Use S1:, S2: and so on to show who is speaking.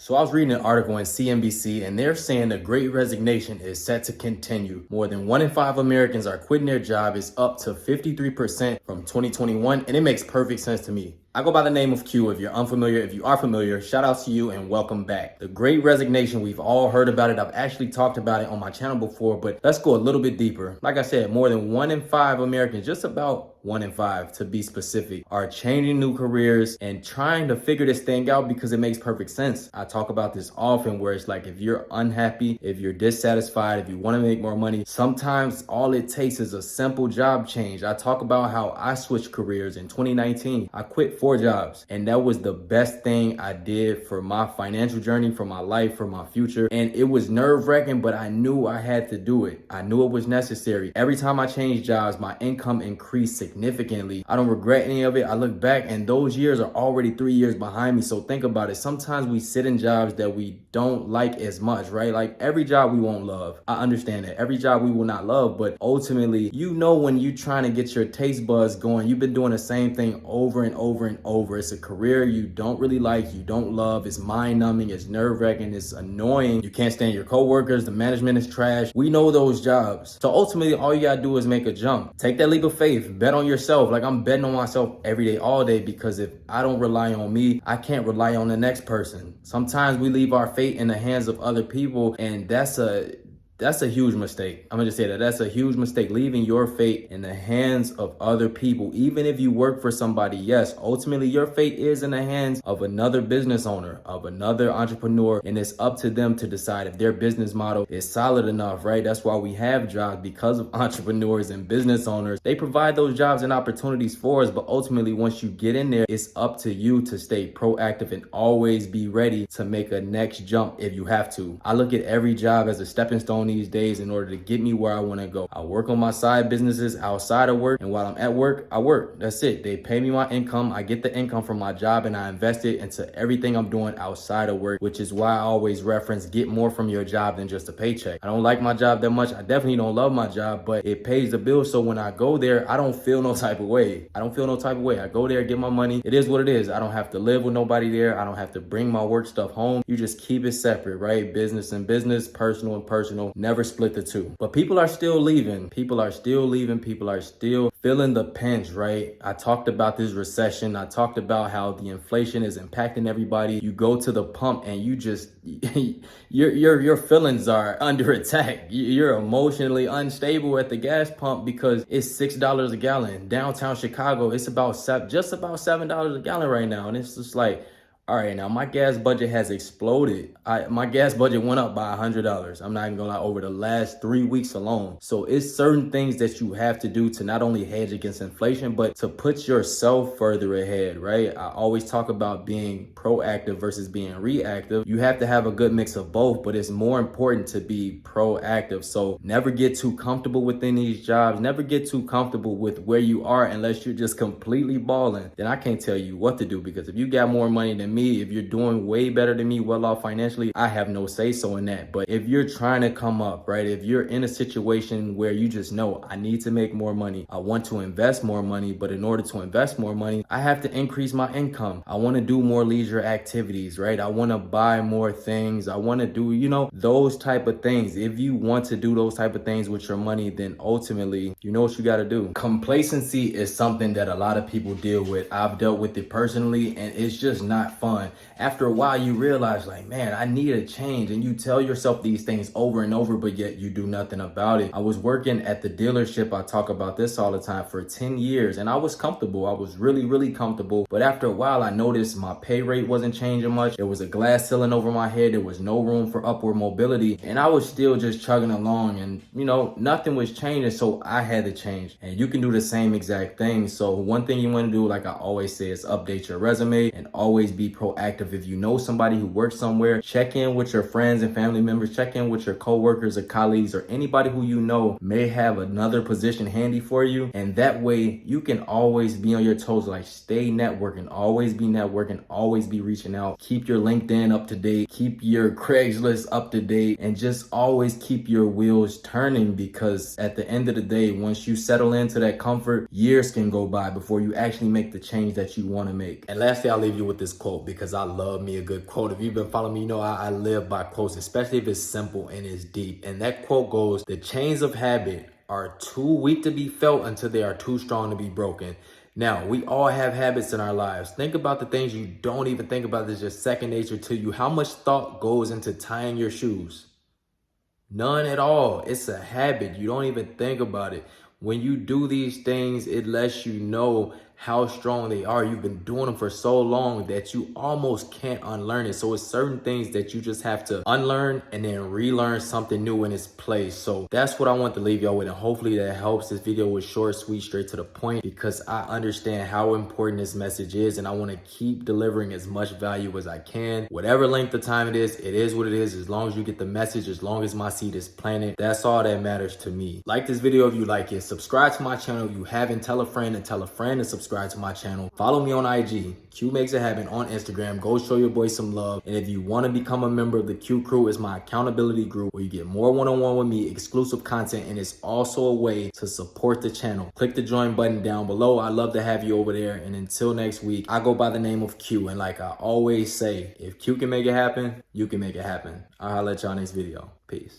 S1: So I was reading an article on CNBC and they're saying the Great Resignation is set to continue. More than 1 in 5 Americans are quitting their job. It's up to 53% from 2021, and it makes perfect sense to me. I go by the name of Q. If you're unfamiliar, if you are familiar, shout out to you and welcome back. The Great Resignation, we've all heard about it. I've actually talked about it on my channel before, but let's go a little bit deeper. Like I said, more than 1 in 5 Americans, just about 1 in 5 to be specific, are changing new careers and trying to figure this thing out because it makes perfect sense. I talk about this often where it's like, if you're unhappy, if you're dissatisfied, if you want to make more money, sometimes all it takes is a simple job change. I talk about how I switched careers in 2019. I quit 4 jobs, and that was the best thing I did for my financial journey, for my life, for my future. And it was nerve-wracking, but I knew I had to do it. I knew it was necessary. Every time I changed jobs, my income increased significantly. I don't regret any of it. I look back and those years are already 3 years behind me. So think about it. Sometimes we sit in jobs that we don't like as much, right? Like every job we won't love. I understand that. Every job we will not love, but ultimately, you know, when you're trying to get your taste buds going, you've been doing the same thing over and over and over. It's a career you don't really like, you don't love. It's mind numbing, it's nerve wracking, it's annoying. You can't stand your coworkers, the management is trash. We know those jobs. So ultimately, all you gotta do is make a jump. Take that leap of faith, bet on yourself. Like I'm betting on myself every day, all day, because if I don't rely on me, I can't rely on the next person. Sometimes we leave our fate in the hands of other people, and that's a huge mistake. I'm gonna just say that. That's a huge mistake, leaving your fate in the hands of other people. Even if you work for somebody, yes, ultimately your fate is in the hands of another business owner, of another entrepreneur, and it's up to them to decide if their business model is solid enough, right? That's why we have jobs, because of entrepreneurs and business owners. They provide those jobs and opportunities for us, but ultimately once you get in there, it's up to you to stay proactive and always be ready to make a next jump if you have to. I look at every job as a stepping stone these days in order to get me where I want to go. I work on my side businesses outside of work, and while I'm at work, I work. That's it. They pay me my income. I get the income from my job and I invest it into everything I'm doing outside of work, which is why I always reference get more from your job than just a paycheck. I don't like my job that much. I definitely don't love my job, but it pays the bills. So when I go there, I don't feel no type of way. I go there, get my money. It is what it is. I don't have to live with nobody there. I don't have to bring my work stuff home. You just keep it separate, right? Business and business, personal and personal. Never split the two. But people are still leaving. People are still feeling the pinch, right? I talked about this recession. I talked about how the inflation is impacting everybody. You go to the pump and you just your feelings are under attack. You're emotionally unstable at the gas pump because it's $6 a gallon. Downtown Chicago, it's just about $7 a gallon right now, and it's just like, all right, now my gas budget has exploded. My gas budget went up by $100. I'm not even gonna lie, over the last 3 weeks alone. So it's certain things that you have to do to not only hedge against inflation, but to put yourself further ahead, right? I always talk about being proactive versus being reactive. You have to have a good mix of both, but it's more important to be proactive. So never get too comfortable within these jobs. Never get too comfortable with where you are unless you're just completely balling. Then I can't tell you what to do, because if you got more money than me, if you're doing way better than me, well off financially, I have no say so in that. But if you're trying to come up, right? If you're in a situation where you just know, I need to make more money, I want to invest more money, but in order to invest more money, I have to increase my income. I want to do more leisure activities, right? I want to buy more things. I want to do, those type of things. If you want to do those type of things with your money, then ultimately, you know what you got to do. Complacency is something that a lot of people deal with. I've dealt with it personally, and it's just not fun. After a while, you realize, like, man, I need a change. And you tell yourself these things over and over, but yet you do nothing about it. I was working at the dealership. I talk about this all the time, for 10 years. And I was comfortable. I was really, really comfortable. But after a while, I noticed my pay rate wasn't changing much. There was a glass ceiling over my head. There was no room for upward mobility. And I was still just chugging along, and, nothing was changing. So I had to change. And you can do the same exact thing. So one thing you want to do, like I always say, is update your resume and always be proactive. If you know somebody who works somewhere, check in with your friends and family members, check in with your coworkers or colleagues or anybody who you know may have another position handy for you. And that way you can always be on your toes, like stay networking, always be reaching out, keep your LinkedIn up to date, keep your Craigslist up to date, and just always keep your wheels turning, because at the end of the day, once you settle into that comfort, years can go by before you actually make the change that you want to make. And lastly, I'll leave you with this quote. quote because I love me a good quote. If you've been following me, you know I live by quotes, especially if it's simple and it's deep. And that quote goes, "The chains of habit are too weak to be felt until they are too strong to be broken." Now, we all have habits in our lives. Think about the things you don't even think about that's just second nature to you. How much thought goes into tying your shoes? None at all. It's a habit. You don't even think about it. When you do these things, it lets you know how strong they are. You've been doing them for so long that you almost can't unlearn it. So it's certain things that you just have to unlearn and then relearn something new in its place. So that's what I want to leave y'all with, and hopefully that helps. This video was short, sweet, straight to the point because I understand how important this message is, and I want to keep delivering as much value as I can. Whatever length of time it is what it is. As long as you get the message, as long as my seed is planted, that's all that matters to me. Like this video if you like it. Subscribe to my channel if you haven't. Tell a friend and tell a friend to subscribe to my channel. Follow me on IG, Q Makes It Happen on Instagram. Go show your boy some love. And if you want to become a member of the Q Crew, it's my accountability group where you get more one-on-one with me, exclusive content, and it's also a way to support the channel. Click the join button down below. I'd love to have you over there. And until next week, I go by the name of Q. And like I always say, if Q can make it happen, you can make it happen. I'll holler at y'all next video. Peace.